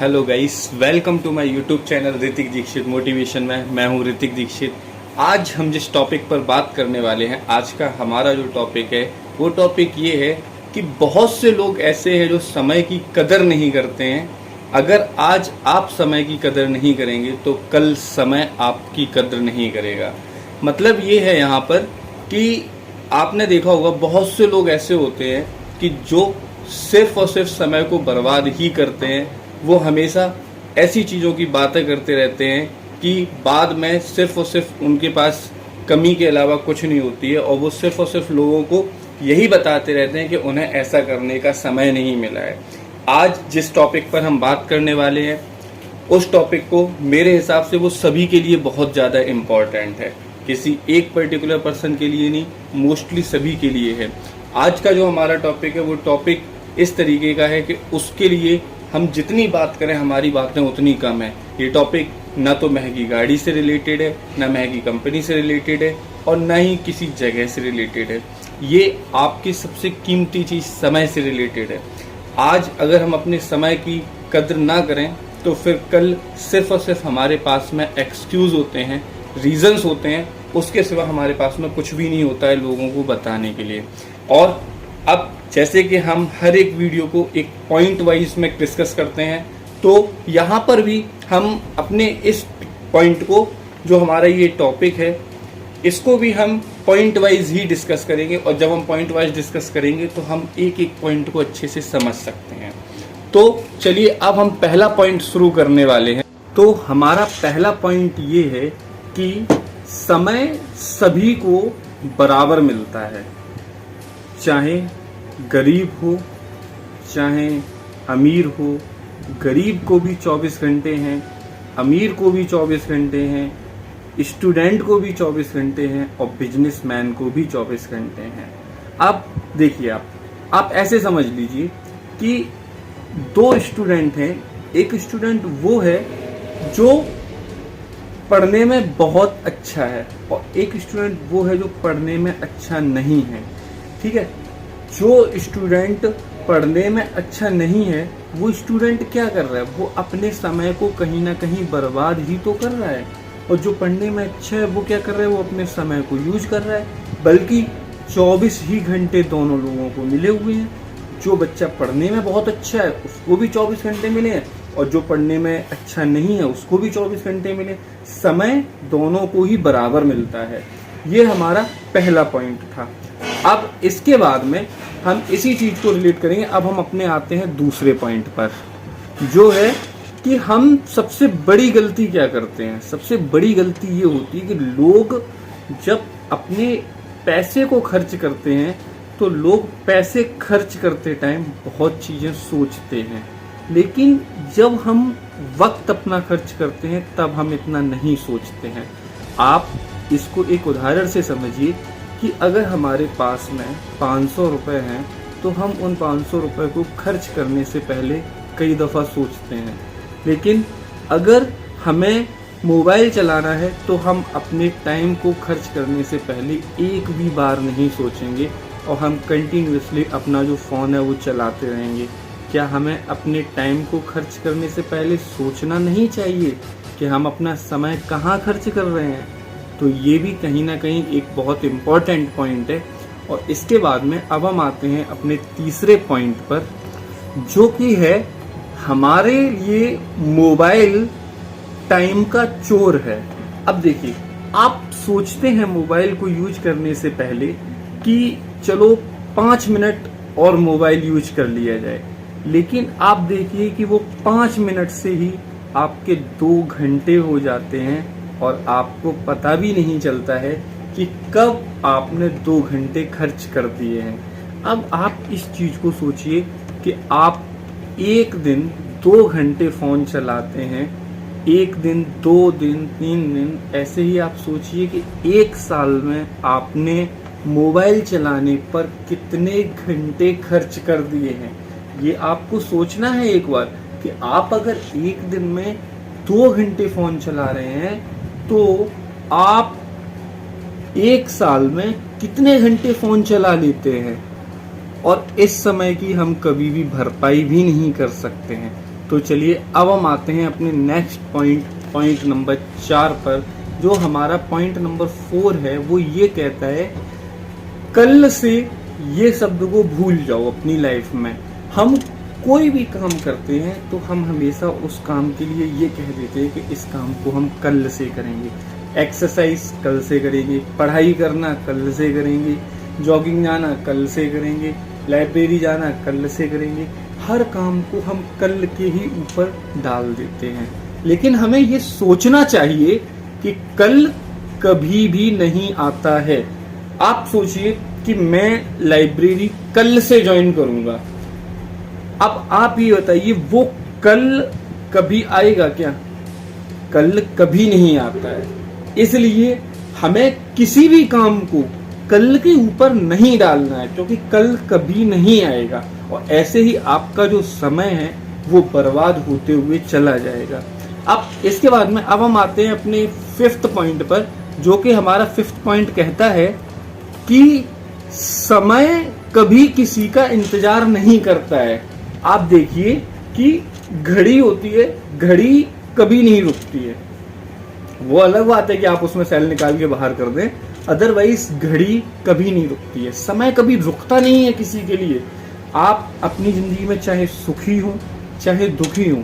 Hello guys, welcome to my YouTube channel Hrithik Dixit motivation में। मैं हूं ऋतिक दीक्षित। आज हम जिस टॉपिक पर बात करने वाले हैं, आज का हमारा जो टॉपिक है वो टॉपिक ये है कि बहुत से लोग ऐसे हैं जो समय की कदर नहीं करते हैं। अगर आज आप समय की कदर नहीं करेंगे तो कल समय आपकी कदर नहीं करेगा। मतलब ये है यहाँ पर कि आपने देखा होगा बहुत से लोग ऐसे होते हैं कि जो सिर्फ और सिर्फ समय को बर्बाद ही करते हैं। वो हमेशा ऐसी चीज़ों की बातें करते रहते हैं कि बाद में सिर्फ और सिर्फ उनके पास कमी के अलावा कुछ नहीं होती है, और वो सिर्फ और सिर्फ लोगों को यही बताते रहते हैं कि उन्हें ऐसा करने का समय नहीं मिला है। आज जिस टॉपिक पर हम बात करने वाले हैं उस टॉपिक को मेरे हिसाब से वो सभी के लिए बहुत ज़्यादा इम्पॉर्टेंट है। किसी एक पर्टिकुलर पर्सन के लिए नहीं, मोस्टली सभी के लिए है। आज का जो हमारा टॉपिक है वो टॉपिक इस तरीके का है कि उसके लिए हम जितनी बात करें हमारी बातें उतनी कम है। ये टॉपिक ना तो महंगी गाड़ी से रिलेटेड है, ना महंगी कंपनी से रिलेटेड है, और ना ही किसी जगह से रिलेटेड है। ये आपकी सबसे कीमती चीज़ समय से रिलेटेड है। आज अगर हम अपने समय की कद्र ना करें तो फिर कल सिर्फ और सिर्फ हमारे पास में एक्सक्यूज़ होते हैं, रीजंस होते हैं, उसके सिवा हमारे पास में कुछ भी नहीं होता है लोगों को बताने के लिए। और अब जैसे कि हम हर एक वीडियो को एक पॉइंट वाइज में डिस्कस करते हैं, तो यहाँ पर भी हम अपने इस पॉइंट को, जो हमारा ये टॉपिक है, इसको भी हम पॉइंट वाइज ही डिस्कस करेंगे। और जब हम पॉइंट वाइज डिस्कस करेंगे तो हम एक एक पॉइंट को अच्छे से समझ सकते हैं। तो चलिए अब हम पहला पॉइंट शुरू करने वाले हैं। तो हमारा पहला पॉइंट ये है कि समय सभी को बराबर मिलता है, चाहे गरीब हो चाहे अमीर हो। गरीब को भी 24 घंटे हैं, अमीर को भी 24 घंटे हैं, स्टूडेंट को भी 24 घंटे हैं, और बिजनेसमैन को भी 24 घंटे हैं। अब देखिए, आप ऐसे समझ लीजिए कि दो स्टूडेंट हैं। एक स्टूडेंट वो है जो पढ़ने में बहुत अच्छा है, और एक स्टूडेंट वो है जो पढ़ने में अच्छा नहीं है। ठीक है, जो स्टूडेंट पढ़ने में अच्छा नहीं है वो स्टूडेंट क्या कर रहा है, वो अपने समय को कहीं ना कहीं बर्बाद ही तो कर रहा है। और जो पढ़ने में अच्छा है वो क्या कर रहा है, वो अपने समय को यूज कर रहा है। बल्कि 24 ही घंटे दोनों लोगों को मिले हुए हैं। जो बच्चा पढ़ने में बहुत अच्छा है उसको भी 24 घंटे मिले हैं, और जो पढ़ने में अच्छा नहीं है उसको भी 24 घंटे मिले। समय दोनों को ही बराबर मिलता है। ये हमारा पहला पॉइंट था। अब इसके बाद में हम इसी चीज को रिलेट करेंगे। अब हम अपने आते हैं दूसरे पॉइंट पर, जो है कि हम सबसे बड़ी गलती क्या करते हैं। सबसे बड़ी गलती ये होती है कि लोग जब अपने पैसे को खर्च करते हैं तो लोग पैसे खर्च करते टाइम बहुत चीजें सोचते हैं, लेकिन जब हम वक्त अपना खर्च करते हैं तब हम इतना नहीं सोचते हैं। आप इसको एक उदाहरण से समझिए कि अगर हमारे पास में 500 रुपये हैं तो हम उन 500 रुपये को खर्च करने से पहले कई दफ़ा सोचते हैं। लेकिन अगर हमें मोबाइल चलाना है तो हम अपने टाइम को खर्च करने से पहले एक भी बार नहीं सोचेंगे, और हम कंटिन्यूसली अपना जो फ़ोन है वो चलाते रहेंगे। क्या हमें अपने टाइम को खर्च करने से पहले सोचना नहीं चाहिए कि हम अपना समय कहाँ खर्च कर रहे हैं? तो ये भी कहीं ना कहीं एक बहुत इम्पॉर्टेंट पॉइंट है। और इसके बाद में अब हम आते हैं अपने तीसरे पॉइंट पर, जो कि है हमारे लिए मोबाइल टाइम का चोर है। अब देखिए, आप सोचते हैं मोबाइल को यूज करने से पहले कि चलो 5 मिनट और मोबाइल यूज कर लिया जाए, लेकिन आप देखिए कि वो 5 मिनट से ही आपके 2 घंटे हो जाते हैं, और आपको पता भी नहीं चलता है कि कब आपने 2 घंटे खर्च कर दिए हैं। अब आप इस चीज को सोचिए कि आप एक दिन 2 घंटे फोन चलाते हैं, एक दिन, 2 दिन, 3 दिन, ऐसे ही आप सोचिए कि 1 साल में आपने मोबाइल चलाने पर कितने घंटे खर्च कर दिए हैं। ये आपको सोचना है एक बार कि आप अगर एक दिन में 2 घंटे फोन चला रहे हैं तो आप 1 साल में कितने घंटे फोन चला लेते हैं। और इस समय की हम कभी भी भरपाई भी नहीं कर सकते हैं। तो चलिए अब हम आते हैं अपने नेक्स्ट पॉइंट नंबर 4 पर। जो हमारा पॉइंट नंबर 4 है वो ये कहता है कल से ये शब्द को भूल जाओ अपनी लाइफ में। हम कोई भी काम करते हैं तो हम हमेशा उस काम के लिए ये कह देते हैं कि इस काम को हम कल से करेंगे। एक्सरसाइज कल से करेंगे, पढ़ाई करना कल से करेंगे, जॉगिंग जाना कल से करेंगे, लाइब्रेरी जाना कल से करेंगे। हर काम को हम कल के ही ऊपर डाल देते हैं। लेकिन हमें ये सोचना चाहिए कि कल कभी भी नहीं आता है। आप सोचिए कि मैं लाइब्रेरी कल से ज्वाइन करूंगा, अब आप ये बताइए वो कल कभी आएगा क्या? कल कभी नहीं आता है। इसलिए हमें किसी भी काम को कल के ऊपर नहीं डालना है, क्योंकि कल कभी नहीं आएगा और ऐसे ही आपका जो समय है वो बर्बाद होते हुए चला जाएगा। अब इसके बाद में अब हम आते हैं अपने 5th पॉइंट पर, जो कि हमारा 5th पॉइंट कहता है कि समय कभी किसी का इंतजार नहीं करता है। आप देखिए कि घड़ी होती है, घड़ी कभी नहीं रुकती है। वो अलग बात है कि आप उसमें सेल निकाल के बाहर कर दें, अदरवाइज घड़ी कभी नहीं रुकती है। समय कभी रुकता नहीं है किसी के लिए। आप अपनी जिंदगी में चाहे सुखी हो चाहे दुखी हो,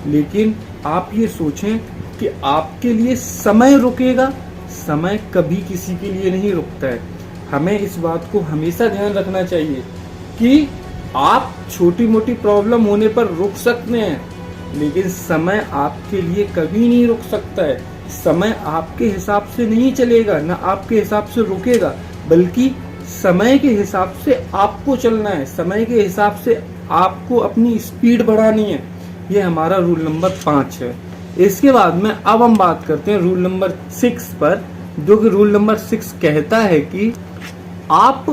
लेकिन आप ये सोचें कि आपके लिए समय रुकेगा। समय कभी किसी के लिए नहीं रुकता है। हमें इस बात को हमेशा ध्यान रखना चाहिए कि आप छोटी मोटी प्रॉब्लम होने पर रुक सकते हैं, लेकिन समय आपके लिए कभी नहीं रुक सकता है। समय आपके हिसाब से नहीं चलेगा, ना आपके हिसाब से रुकेगा, बल्कि समय के हिसाब से आपको चलना है। समय के हिसाब से आपको अपनी स्पीड बढ़ानी है। ये हमारा रूल नंबर 5 है। इसके बाद में अब हम बात करते हैं रूल नंबर 6 पर, जो कि रूल नंबर 6 कहता है कि आप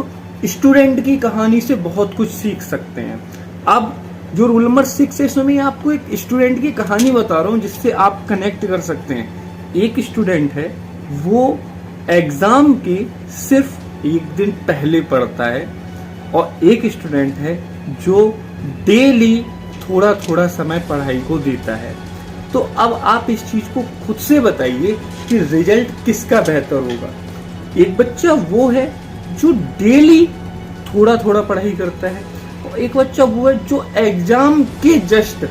स्टूडेंट की कहानी से बहुत कुछ सीख सकते हैं। अब जो रूल नंबर 6 है इसमें मैं आपको एक स्टूडेंट की कहानी बता रहा हूँ जिससे आप कनेक्ट कर सकते हैं। एक स्टूडेंट है, वो एग्जाम के सिर्फ एक दिन पहले पढ़ता है, और एक स्टूडेंट है जो डेली थोड़ा थोड़ा समय पढ़ाई को देता है। तो अब आप इस चीज को खुद से बताइए कि रिजल्ट किसका बेहतर होगा। एक बच्चा वो है जो डेली थोड़ा थोड़ा पढ़ाई करता है, और एक बच्चा वो है जो एग्जाम के जस्ट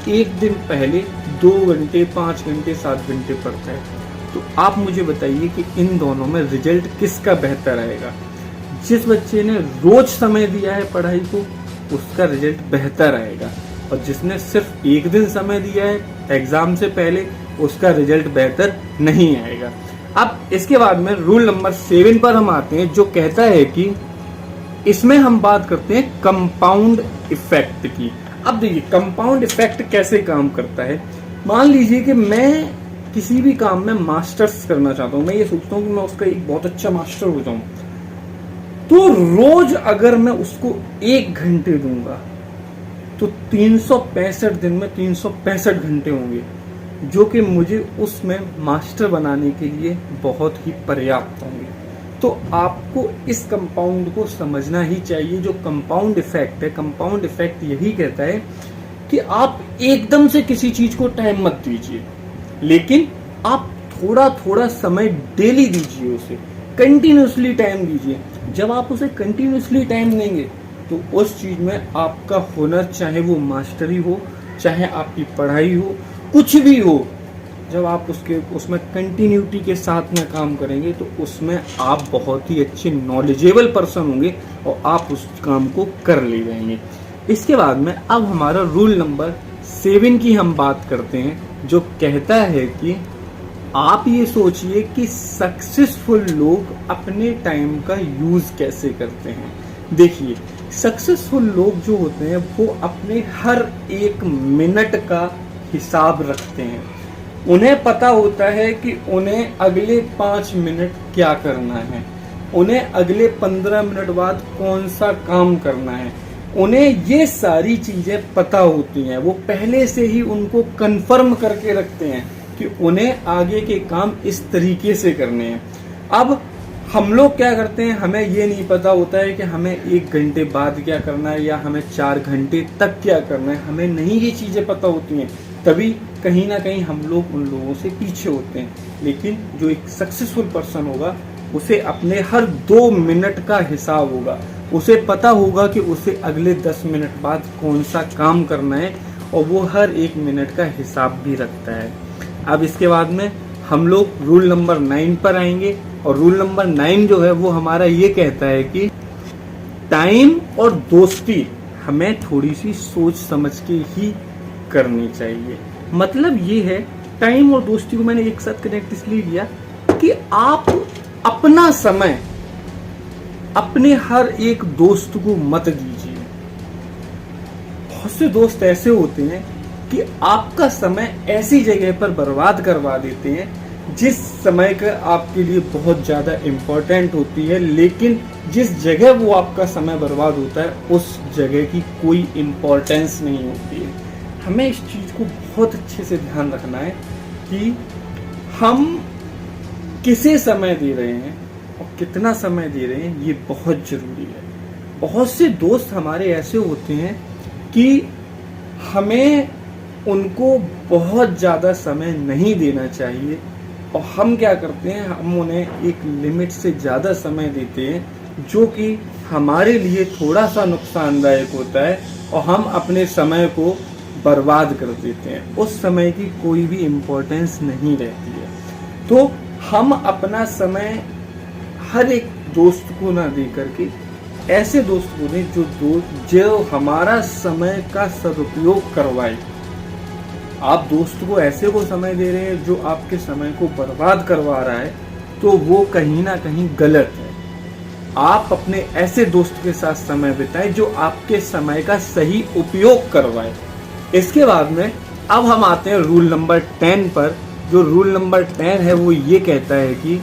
एक दिन पहले 2 घंटे 5 घंटे 7 घंटे पढ़ता है। तो आप मुझे बताइए कि इन दोनों में रिजल्ट किसका बेहतर आएगा। जिस बच्चे ने रोज समय दिया है पढ़ाई को उसका रिजल्ट बेहतर आएगा, और जिसने सिर्फ एक दिन समय दिया है एग्जाम से पहले उसका रिजल्ट बेहतर नहीं आएगा। अब इसके बाद में रूल नंबर 7 पर हम आते हैं, जो कहता है कि इसमें हम बात करते हैं कंपाउंड इफेक्ट की। अब देखिए कंपाउंड इफेक्ट कैसे काम करता है। मान लीजिए कि मैं किसी भी काम में मास्टर्स करना चाहता हूँ, मैं ये सोचता हूँ कि मैं उसका एक बहुत अच्छा मास्टर हो जाऊं, तो रोज अगर मैं उसको 1 घंटे दूंगा तो 365 दिन में 365 घंटे होंगे, जो कि मुझे उसमें मास्टर बनाने के लिए बहुत ही पर्याप्त होंगे। तो आपको इस कंपाउंड को समझना ही चाहिए। जो कंपाउंड इफेक्ट है, कंपाउंड इफेक्ट यही कहता है कि आप एकदम से किसी चीज को टाइम मत दीजिए, लेकिन आप थोड़ा थोड़ा समय डेली दीजिए, उसे कंटिन्यूसली टाइम दीजिए। जब आप उसे कंटिन्यूसली टाइम देंगे तो उस चीज में आपका हुनर, चाहे वो मास्टरी हो चाहे आपकी पढ़ाई हो, कुछ भी हो, जब आप उसमें कंटिन्यूटी के साथ में काम करेंगे तो उसमें आप बहुत ही अच्छे नॉलेजेबल पर्सन होंगे और आप उस काम को कर ले जाएंगे। इसके बाद में अब हमारा रूल नंबर 7 की हम बात करते हैं, जो कहता है कि आप ये सोचिए कि सक्सेसफुल लोग अपने टाइम का यूज कैसे करते हैं। देखिए सक्सेसफुल लोग जो होते हैं वो अपने हर एक मिनट का हिसाब रखते हैं। उन्हें पता होता है कि उन्हें अगले 5 मिनट क्या करना है, उन्हें अगले 15 मिनट बाद कौन सा काम करना है। उन्हें ये सारी चीजें पता होती हैं। वो पहले से ही उनको कंफर्म करके रखते हैं कि उन्हें आगे के काम इस तरीके से करने हैं। अब हम लोग क्या करते हैं, हमें ये नहीं पता होता है कि हमें 1 घंटे बाद क्या करना है या हमें 4 घंटे तक क्या करना है, हमें नहीं ये चीज़ें पता होती हैं। तभी कहीं ना कहीं हम लोग उन लोगों से पीछे होते हैं। लेकिन जो एक सक्सेसफुल पर्सन होगा, उसे अपने हर 2 मिनट का हिसाब होगा, उसे पता होगा कि उसे अगले 10 मिनट बाद कौन सा काम करना है, और वो हर 1 मिनट का हिसाब भी रखता है। अब इसके बाद में हम लोग रूल नंबर 9 पर आएंगे, और रूल नंबर 9 जो है वो हमारा ये कहता है कि टाइम और दोस्ती हमें थोड़ी सी सोच समझ के ही करनी चाहिए। मतलब ये है, टाइम और दोस्ती को मैंने एक साथ कनेक्ट इसलिए किया कि आप अपना समय अपने हर एक दोस्त को मत दीजिए। बहुत से दोस्त ऐसे होते हैं कि आपका समय ऐसी जगह पर बर्बाद करवा देते हैं जिस समय का आपके लिए बहुत ज़्यादा इम्पोर्टेंट होती है, लेकिन जिस जगह वो आपका समय बर्बाद होता है उस जगह की कोई इम्पोर्टेंस नहीं होती है। हमें इस चीज़ को बहुत अच्छे से ध्यान रखना है कि हम किसे समय दे रहे हैं और कितना समय दे रहे हैं, ये बहुत ज़रूरी है। बहुत से दोस्त हमारे ऐसे होते हैं कि हमें उनको बहुत ज़्यादा समय नहीं देना चाहिए, और हम क्या करते हैं, हम उन्हें एक लिमिट से ज़्यादा समय देते हैं जो कि हमारे लिए थोड़ा सा नुकसानदायक होता है, और हम अपने समय को बर्बाद कर देते हैं। उस समय की कोई भी इम्पोर्टेंस नहीं रहती है। तो हम अपना समय हर एक दोस्त को ना दे करके ऐसे दोस्त को दें जो हमारा समय का सदुपयोग करवाए। आप दोस्त को ऐसे को समय दे रहे हैं जो आपके समय को बर्बाद करवा रहा है, तो वो कहीं ना कहीं गलत है। आप अपने ऐसे दोस्त के साथ समय बिताएं जो आपके समय का सही उपयोग करवाए। इसके बाद में अब हम आते हैं रूल नंबर 10 पर। जो रूल नंबर 10 है वो ये कहता है कि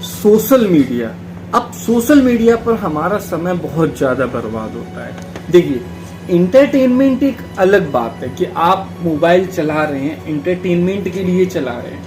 सोशल मीडिया। अब सोशल मीडिया पर हमारा समय बहुत ज़्यादा बर्बाद होता है। देखिए, इंटरटेनमेंट एक अलग बात है कि आप मोबाइल चला रहे हैं, इंटरटेनमेंट के लिए चला रहे हैं,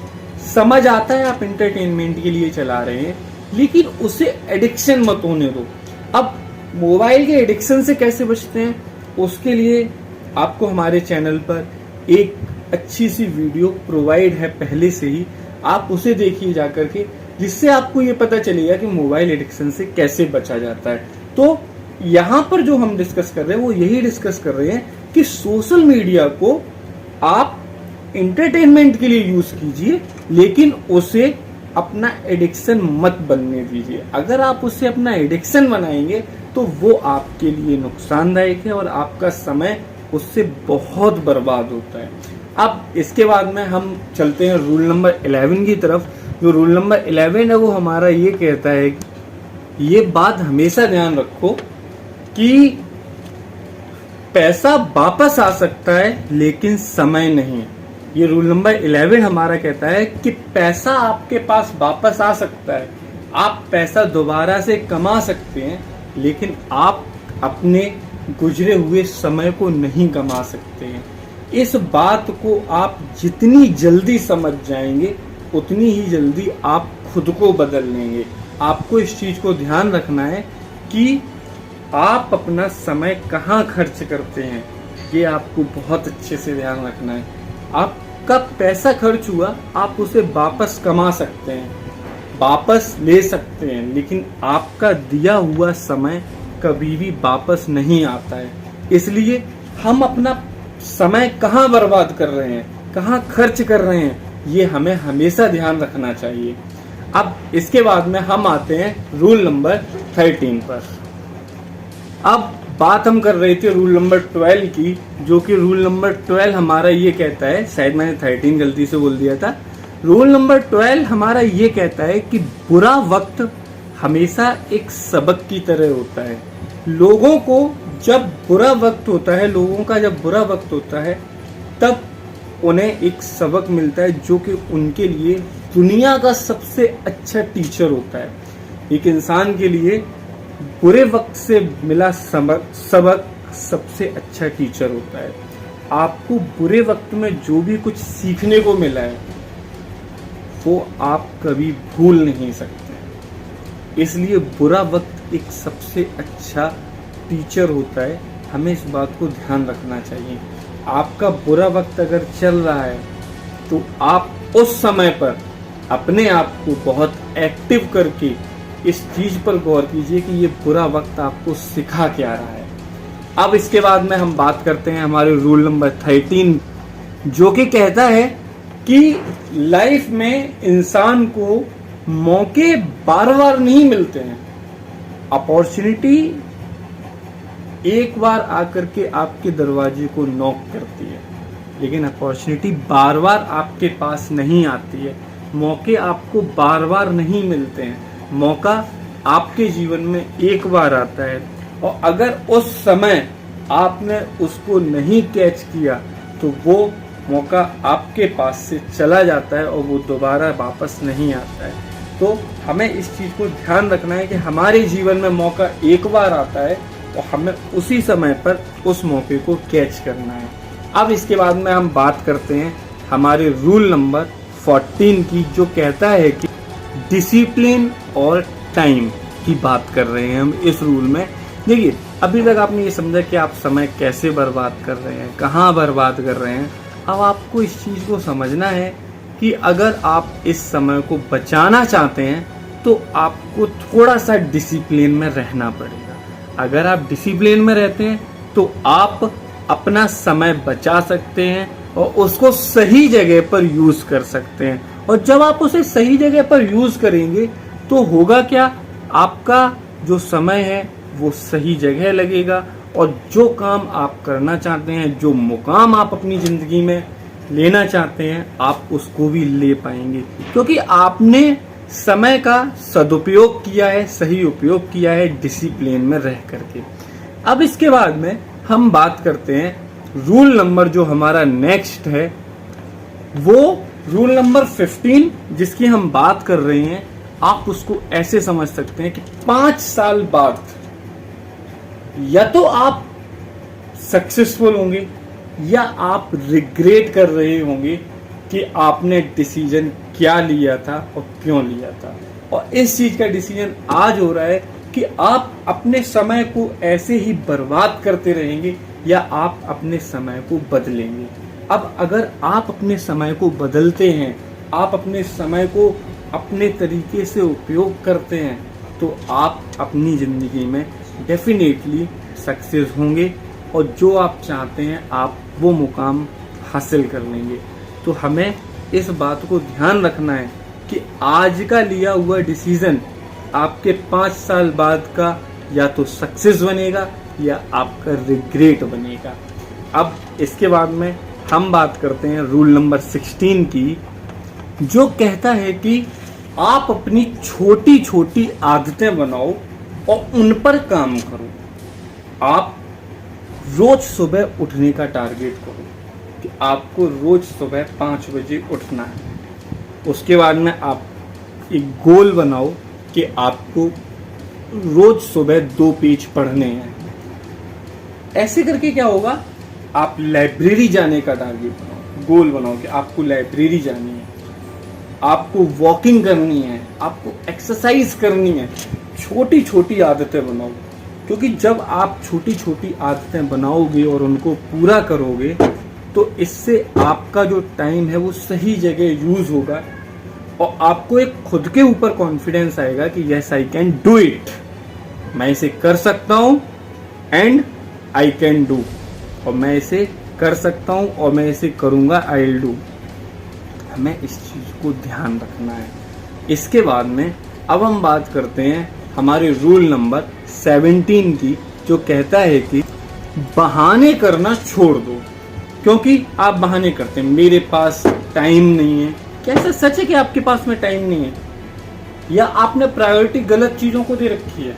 समझ आता है आप इंटरटेनमेंट के लिए चला रहे हैं, लेकिन उसे एडिक्शन मत होने दो। अब मोबाइल के एडिक्शन से कैसे बचते हैं, उसके लिए आपको हमारे चैनल पर एक अच्छी सी वीडियो प्रोवाइड है पहले से ही, आप उसे देखिए जा करके, जिससे आपको ये पता चलेगा कि मोबाइल एडिक्शन से कैसे बचा जाता है। तो यहाँ पर जो हम डिस्कस कर रहे हैं वो यही डिस्कस कर रहे हैं कि सोशल मीडिया को आप इंटरटेनमेंट के लिए यूज कीजिए, लेकिन उसे अपना एडिक्शन मत बनने दीजिए। अगर आप उसे अपना एडिक्शन बनाएंगे तो वो आपके लिए नुकसानदायक है और आपका समय उससे बहुत बर्बाद होता है। अब इसके बाद में हम चलते हैं रूल नंबर 11 की तरफ। जो रूल नंबर 11 है वो हमारा ये कहता है कि ये बात हमेशा ध्यान रखो कि पैसा वापस आ सकता है लेकिन समय नहीं। ये रूल नंबर 11 हमारा कहता है कि पैसा आपके पास वापस आ सकता है, आप पैसा दोबारा से कमा सकते हैं, लेकिन आप अपने गुजरे हुए समय को नहीं कमा सकते हैं। इस बात को आप जितनी जल्दी समझ जाएंगे उतनी ही जल्दी आप खुद को बदल लेंगे। आपको इस चीज को ध्यान रखना है कि आप अपना समय कहाँ खर्च करते हैं, ये आपको बहुत अच्छे से ध्यान रखना है। आपका पैसा खर्च हुआ, आप उसे वापस कमा सकते हैं, वापस ले सकते हैं, लेकिन आपका दिया हुआ समय कभी भी वापस नहीं आता है। इसलिए हम अपना समय कहाँ बर्बाद कर रहे हैं, कहाँ खर्च कर रहे हैं, ये हमें हमेशा ध्यान रखना चाहिए। अब इसके बाद में हम आते हैं रूल नंबर 13 पर। अब बात हम कर रहे थे रूल नंबर 12 की, जो कि रूल नंबर 12 हमारा ये कहता है, शायद मैंने 13 गलती से बोल दिया था। रूल नंबर 12 हमारा ये कहता है कि बुरा वक्त हमेशा एक सबक की तरह होता है। लोगों को जब बुरा वक्त होता है, लोगों का जब बुरा वक्त होता है, तब उन्हें एक सबक मिलता है जो कि उनके लिए दुनिया का सबसे अच्छा टीचर होता है। एक इंसान के लिए बुरे वक्त से मिला सबक सबसे अच्छा टीचर होता है। आपको बुरे वक्त में जो भी कुछ सीखने को मिला है वो आप कभी भूल नहीं सकते। इसलिए बुरा वक्त एक सबसे अच्छा टीचर होता है। हमें इस बात को ध्यान रखना चाहिए। आपका बुरा वक्त अगर चल रहा है तो आप उस समय पर अपने आप को बहुत एक्टिव करके इस चीज पर गौर कीजिए कि ये बुरा वक्त आपको सिखा क्या रहा है। अब इसके बाद में हम बात करते हैं हमारे रूल नंबर 13, जो कि कहता है कि लाइफ में इंसान को मौके बार बार नहीं मिलते हैं। अपॉर्चुनिटी एक बार आकर के आपके दरवाजे को नॉक करती है, लेकिन अपॉर्चुनिटी बार बार आपके पास नहीं आती है। मौके आपको बार बार नहीं मिलते हैं। मौका आपके जीवन में एक बार आता है, और अगर उस समय आपने उसको नहीं कैच किया तो वो मौका आपके पास से चला जाता है और वो दोबारा वापस नहीं आता है। तो हमें इस चीज को ध्यान रखना है कि हमारे जीवन में मौका एक बार आता है और हमें उसी समय पर उस मौके को कैच करना है। अब इसके बाद में हम बात करते हैं हमारे रूल नंबर 14 की, जो कहता है कि डिसिप्लिन और टाइम की बात कर रहे हैं हम इस रूल में। देखिए, अभी तक आपने ये समझा कि आप समय कैसे बर्बाद कर रहे हैं, कहाँ बर्बाद कर रहे हैं। अब आपको इस चीज को समझना है कि अगर आप इस समय को बचाना चाहते हैं तो आपको थोड़ा सा डिसिप्लिन में रहना पड़ेगा। अगर आप डिसिप्लिन में रहते हैं तो आप अपना समय बचा सकते हैं और उसको सही जगह पर यूज कर सकते हैं। और जब आप उसे सही जगह पर यूज करेंगे तो होगा क्या, आपका जो समय है वो सही जगह लगेगा और जो काम आप करना चाहते हैं, जो मुकाम आप अपनी जिंदगी में लेना चाहते हैं, आप उसको भी ले पाएंगे, क्योंकि आपने समय का सदुपयोग किया है, सही उपयोग किया है डिसिप्लिन में रह करके। अब इसके बाद में हम बात करते हैं रूल नंबर जो हमारा नेक्स्ट है, वो रूल नंबर 15 जिसकी हम बात कर रहे हैं। आप उसको ऐसे समझ सकते हैं कि 5 साल बाद या तो आप सक्सेसफुल होंगे या आप रिग्रेट कर रहे होंगे कि आपने डिसीजन क्या लिया था और क्यों लिया था। और इस चीज का डिसीजन आज हो रहा है कि आप अपने समय को ऐसे ही बर्बाद करते रहेंगे या आप अपने समय को बदलेंगे। अब अगर आप अपने समय को बदलते हैं, आप अपने समय को अपने तरीके से उपयोग करते हैं, तो आप अपनी जिंदगी में डेफिनेटली सक्सेस होंगे और जो आप चाहते हैं आप वो मुकाम हासिल कर लेंगे। तो हमें इस बात को ध्यान रखना है कि आज का लिया हुआ डिसीजन आपके 5 साल बाद का या तो सक्सेस बनेगा या आपका रिग्रेट बनेगा। अब इसके बाद में हम बात करते हैं रूल नंबर 16 की, जो कहता है कि आप अपनी छोटी छोटी आदतें बनाओ और उन पर काम करो। आप रोज सुबह उठने का टारगेट करो कि आपको रोज सुबह 5 बजे उठना है। उसके बाद में आप एक गोल बनाओ कि आपको रोज सुबह 2 पेज पढ़ने हैं। ऐसे करके क्या होगा, आप लाइब्रेरी जाने का टारगेट बनाओ, गोल बनाओ कि आपको लाइब्रेरी जानी है, आपको वॉकिंग करनी है, आपको एक्सरसाइज करनी है। छोटी छोटी आदतें बनाओ, क्योंकि जब आप छोटी छोटी आदतें बनाओगे और उनको पूरा करोगे तो इससे आपका जो टाइम है वो सही जगह यूज होगा और आपको एक खुद के ऊपर कॉन्फिडेंस आएगा कि yes I can do it, मैं इसे कर सकता हूं एंड आई कैन डू, और मैं इसे कर सकता हूं और मैं इसे करूंगा, आई विल डू। हमें इस चीज को ध्यान रखना है। इसके बाद में अब हम बात करते हैं हमारे रूल नंबर 17 की, जो कहता है कि बहाने करना छोड़ दो। क्योंकि आप बहाने करते हैं, मेरे पास टाइम नहीं है। कैसा सच है कि आपके पास में टाइम नहीं है, या आपने प्रायोरिटी गलत चीजों को दे रखी है?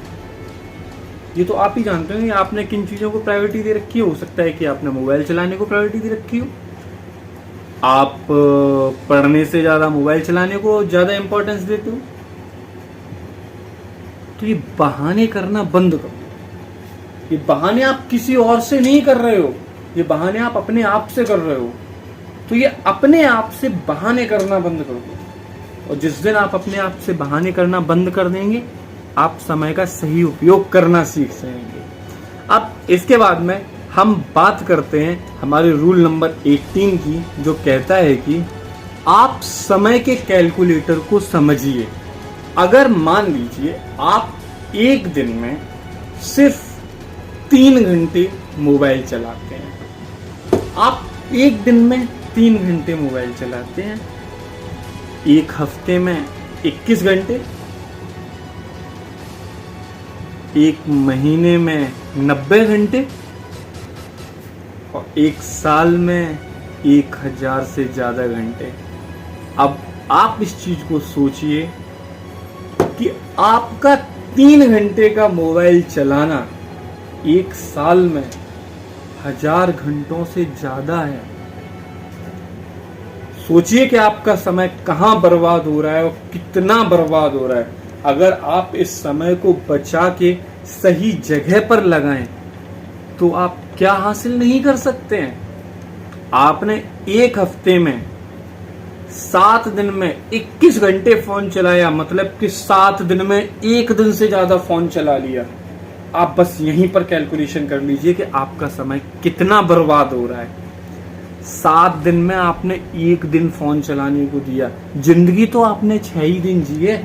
ये तो आप ही जानते हैं आपने किन चीजों को प्रायोरिटी दे रखी है। हो सकता है कि आपने मोबाइल चलाने को प्रायोरिटी दे रखी हो, आप पढ़ने से ज्यादा मोबाइल चलाने को ज्यादा इंपॉर्टेंस देते हो। तो ये बहाने करना बंद करो। ये बहाने आप किसी और से नहीं कर रहे हो, ये बहाने आप अपने आप से कर रहे हो। तो ये अपने आप से बहाने करना बंद कर दो। और जिस दिन आप अपने आप से बहाने करना बंद कर देंगे, आप समय का सही उपयोग करना सीख जाएंगे। अब इसके बाद में हम बात करते हैं हमारे रूल नंबर 18 की, जो कहता है कि आप समय के कैलकुलेटर को समझिए। अगर मान लीजिए आप एक दिन में सिर्फ 3 घंटे मोबाइल चलाते हैं, आप एक दिन में 3 घंटे मोबाइल चलाते हैं, एक हफ्ते में 21 घंटे, एक महीने में 90 घंटे और एक साल में 1000 से ज्यादा घंटे। अब आप इस चीज को सोचिए कि आपका 3 घंटे का मोबाइल चलाना एक साल में 1000 घंटों से ज्यादा है। सोचिए कि आपका समय कहां बर्बाद हो रहा है और कितना बर्बाद हो रहा है। अगर आप इस समय को बचा के सही जगह पर लगाएं तो आप क्या हासिल नहीं कर सकते हैं। आपने एक हफ्ते में 7 दिन में 21 घंटे फोन चलाया, मतलब कि 7 दिन में एक दिन से ज्यादा फोन चला लिया। आप बस यहीं पर कैलकुलेशन कर लीजिए कि आपका समय कितना बर्बाद हो रहा है। 7 दिन में आपने एक दिन फोन चलाने को दिया, जिंदगी तो आपने 6 ही दिन जिए।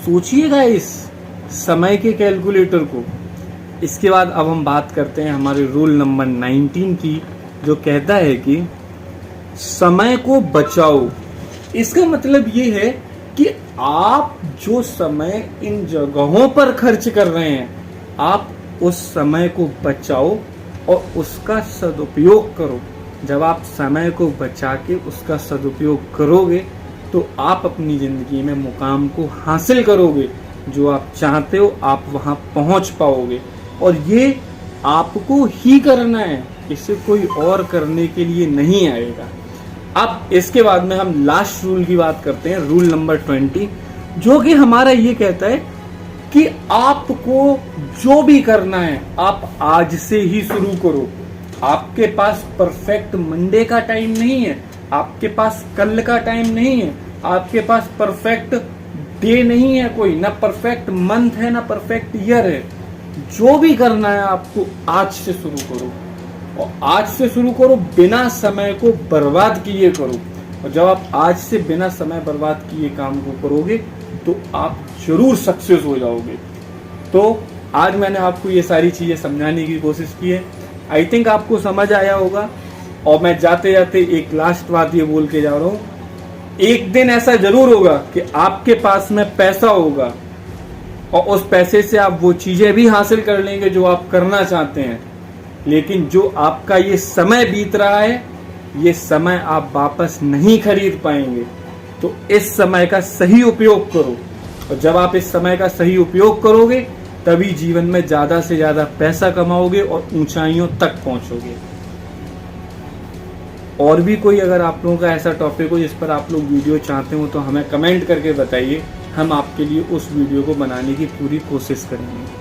सोचिएगा इस समय के कैलकुलेटर को। इसके बाद अब हम बात करते हैं हमारे रूल नंबर 19 की, जो कहता है कि समय को बचाओ। इसका मतलब ये है कि आप जो समय इन जगहों पर खर्च कर रहे हैं, आप उस समय को बचाओ और उसका सदुपयोग करो। जब आप समय को बचा के उसका सदुपयोग करोगे तो आप अपनी जिंदगी में मुकाम को हासिल करोगे। जो आप चाहते हो आप वहां पहुंच पाओगे, और ये आपको ही करना है, इसे कोई और करने के लिए नहीं आएगा। अब इसके बाद में हम लास्ट रूल की बात करते हैं, रूल नंबर 20, जो कि हमारा ये कहता है कि आपको जो भी करना है आप आज से ही शुरू करो। आपके पास परफेक्ट मंडे का टाइम नहीं है, आपके पास कल का टाइम नहीं है, आपके पास परफेक्ट डे नहीं है कोई, ना परफेक्ट मंथ है ना परफेक्ट ईयर है। जो भी करना है आपको आज से शुरू करो, और आज से शुरू करो, बिना समय को बर्बाद किए करो। और जब आप आज से बिना समय बर्बाद किए काम को करोगे तो आप जरूर सक्सेस हो जाओगे। तो आज मैंने आपको ये सारी चीजें समझाने की कोशिश की है। आई थिंक आपको समझ आया होगा। और मैं जाते जाते एक लास्ट बात ये बोल के जा रहा हूँ, एक दिन ऐसा जरूर होगा कि आपके पास में पैसा होगा और उस पैसे से आप वो चीजें भी हासिल कर लेंगे जो आप करना चाहते हैं, लेकिन जो आपका ये समय बीत रहा है, ये समय आप वापस नहीं खरीद पाएंगे। तो इस समय का सही उपयोग करो, और जब आप इस समय का सही उपयोग करोगे तभी जीवन में ज्यादा से ज्यादा पैसा कमाओगे और ऊंचाइयों तक पहुंचोगे। और भी कोई अगर आप लोगों का ऐसा टॉपिक हो जिस पर आप लोग वीडियो चाहते हो तो हमें कमेंट करके बताइए, हम आपके लिए उस वीडियो को बनाने की पूरी कोशिश करेंगे।